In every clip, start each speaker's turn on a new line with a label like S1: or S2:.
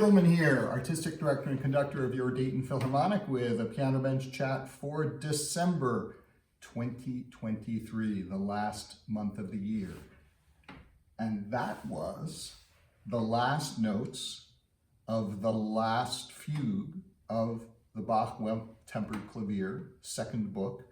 S1: Edelman here, Artistic Director and Conductor of your Dayton Philharmonic with a piano bench chat for December 2023, the last month of the year. And that was the last notes of the last fugue of the Bach Well-Tempered Clavier, second book.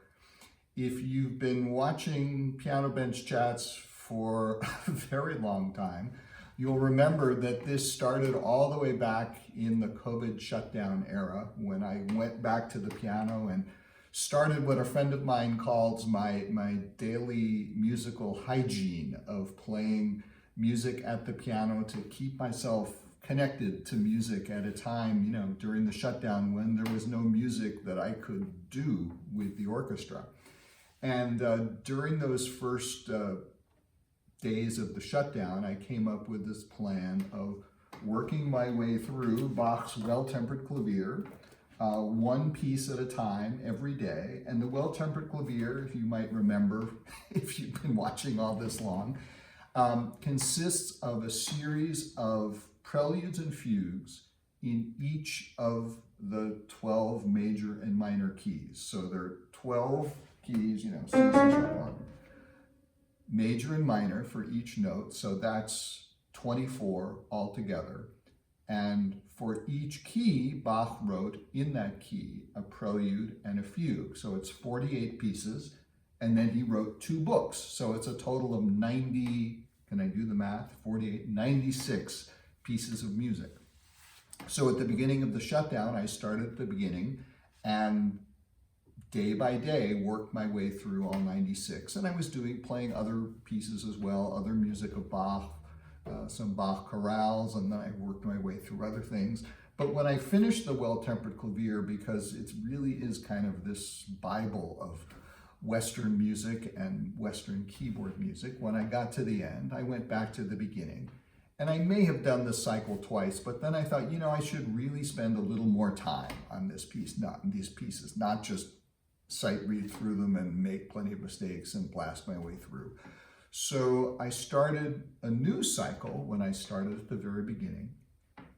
S1: If you've been watching piano bench chats for a very long time, you'll remember that this started all the way back in the COVID shutdown era when I went back to the piano and started what a friend of mine calls my daily musical hygiene of playing music at the piano to keep myself connected to music at a time, during the shutdown when there was no music that I could do with the orchestra. And during those first days of the shutdown, I came up with this plan of working my way through Bach's Well-Tempered Clavier, one piece at a time every day. And the Well-Tempered Clavier, if you might remember, if you've been watching all this long, consists of a series of preludes and fugues in each of the 12 major and minor keys. So there are 12 keys, C, C sharp 1. Major and minor for each note, so that's 24 altogether. And for each key, Bach wrote in that key a prelude and a fugue. So it's 48 pieces, and then he wrote 2 books. So it's a total of 90, can I do the math? 48, 96 pieces of music. So at the beginning of the shutdown, I started at the beginning and day by day worked my way through all 96, and I was playing other pieces as well, other music of Bach, some Bach chorales, and then I worked my way through other things. But when I finished the Well-Tempered Clavier, because it really is kind of this Bible of Western music and Western keyboard music, when I got to the end, I went back to the beginning. And I may have done this cycle twice, but then I thought, I should really spend a little more time on this piece, these pieces, not just sight read through them and make plenty of mistakes and blast my way through. So I started a new cycle when I started at the very beginning,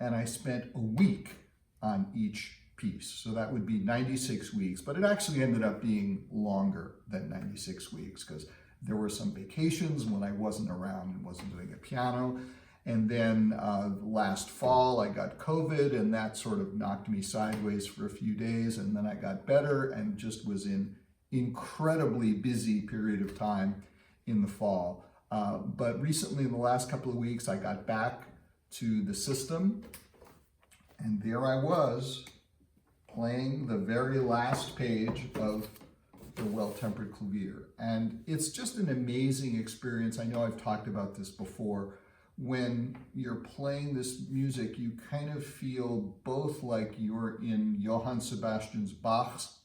S1: and I spent a week on each piece. So that would be 96 weeks, but it actually ended up being longer than 96 weeks because there were some vacations when I wasn't around and wasn't doing a piano. And then last fall, I got COVID, and that sort of knocked me sideways for a few days. And then I got better and just was in incredibly busy period of time in the fall. But recently, in the last couple of weeks, I got back to the system. And there I was playing the very last page of the Well-Tempered Clavier. And it's just an amazing experience. I know I've talked about this before. When you're playing this music, you kind of feel both like you're in Johann Sebastian Bach's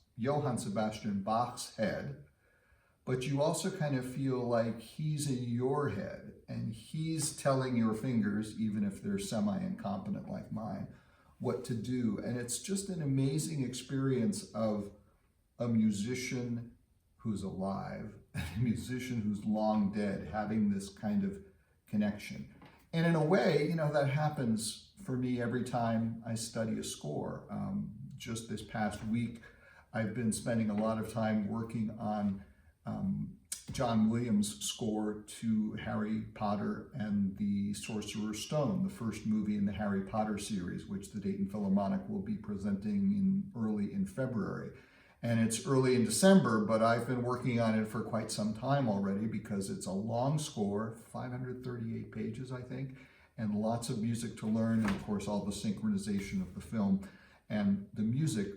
S1: head, but you also kind of feel like he's in your head and he's telling your fingers, even if they're semi-incompetent like mine, what to do. And it's just an amazing experience of a musician who's alive and a musician who's long dead having this kind of connection. And in a way, that happens for me every time I study a score. Just this past week, I've been spending a lot of time working on John Williams' score to Harry Potter and the Sorcerer's Stone, the first movie in the Harry Potter series, which the Dayton Philharmonic will be presenting early in February. And it's early in December, but I've been working on it for quite some time already because it's a long score, 538 pages, I think, and lots of music to learn, and of course, all the synchronization of the film and the music.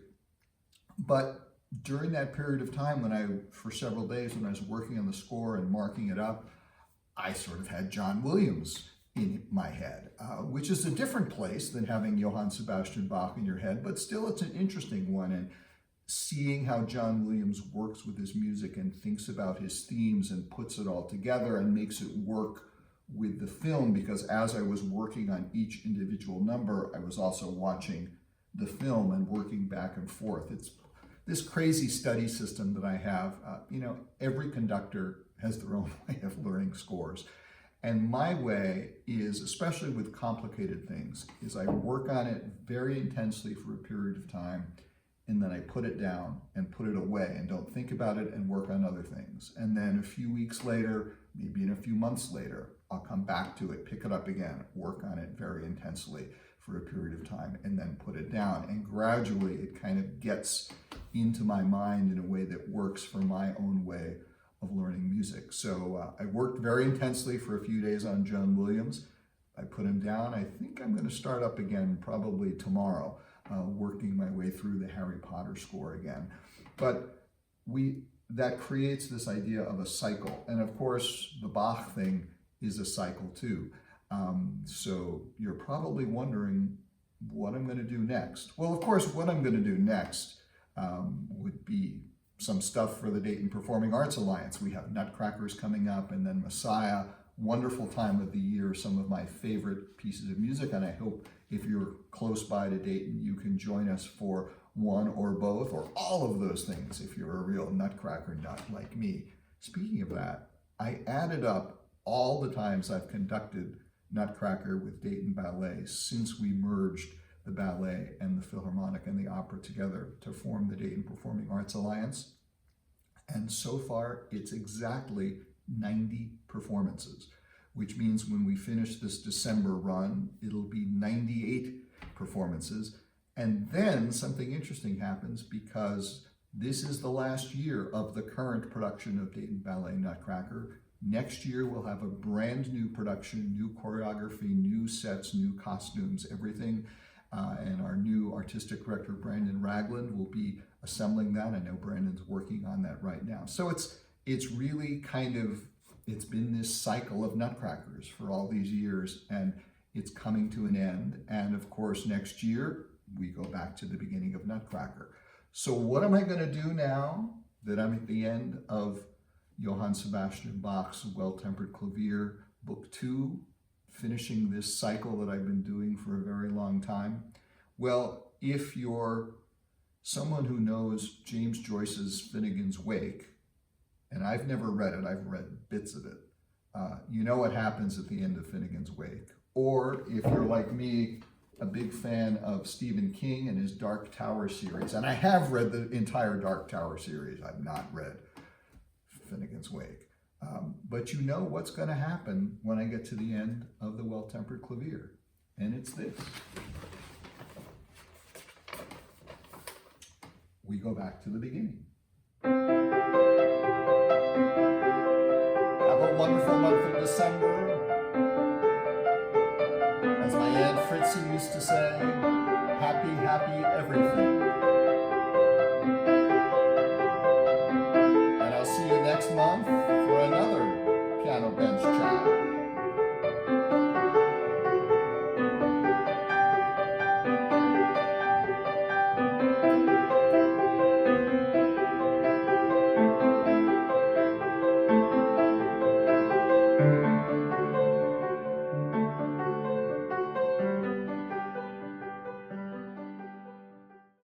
S1: But during that period of time for several days when I was working on the score and marking it up, I sort of had John Williams in my head, which is a different place than having Johann Sebastian Bach in your head, but still it's an interesting one. And seeing how John Williams works with his music and thinks about his themes and puts it all together and makes it work with the film, because as I was working on each individual number, I was also watching the film and working back and forth. It's this crazy study system that I have. Every conductor has their own way of learning scores. And my way is, especially with complicated things, is I work on it very intensely for a period of time, and then I put it down and put it away and don't think about it and work on other things. And then a few weeks later, maybe in a few months later, I'll come back to it, pick it up again, work on it very intensely for a period of time, and then put it down. And gradually it kind of gets into my mind in a way that works for my own way of learning music. So I worked very intensely for a few days on John Williams. I put him down. I think I'm going to start up again probably tomorrow, working my way through the Harry Potter score again. But that creates this idea of a cycle. And of course, the Bach thing is a cycle too. So you're probably wondering what I'm going to do next. Well, of course, what I'm going to do next would be some stuff for the Dayton Performing Arts Alliance. We have Nutcrackers coming up, and then Messiah, wonderful time of the year, some of my favorite pieces of music, and I hope if you're close by to Dayton, you can join us for one or both or all of those things if you're a real Nutcracker nut like me. Speaking of that, I added up all the times I've conducted Nutcracker with Dayton Ballet since we merged the ballet and the Philharmonic and the opera together to form the Dayton Performing Arts Alliance. And so far, it's exactly 90 performances, which means when we finish this December run, it'll be 98 performances. And then something interesting happens, because this is the last year of the current production of Dayton Ballet Nutcracker. Next year, we'll have a brand new production, new choreography, new sets, new costumes, everything. And our new artistic director, Brandon Ragland, will be assembling that. I know Brandon's working on that right now. So it's really it's been this cycle of Nutcrackers for all these years, and it's coming to an end. And of course, next year, we go back to the beginning of Nutcracker. So what am I going to do now that I'm at the end of Johann Sebastian Bach's Well-Tempered Clavier, Book 2, finishing this cycle that I've been doing for a very long time? Well, if you're someone who knows James Joyce's Finnegan's Wake, and I've never read it, I've read bits of it, you know what happens at the end of Finnegan's Wake. Or if you're like me, a big fan of Stephen King and his Dark Tower series, and I have read the entire Dark Tower series, I've not read Finnegan's Wake. But you know what's going to happen when I get to the end of the Well-Tempered Clavier, and it's this. We go back to the beginning. Have a wonderful month of December. As my Aunt Fritzy used to say, happy, happy everything.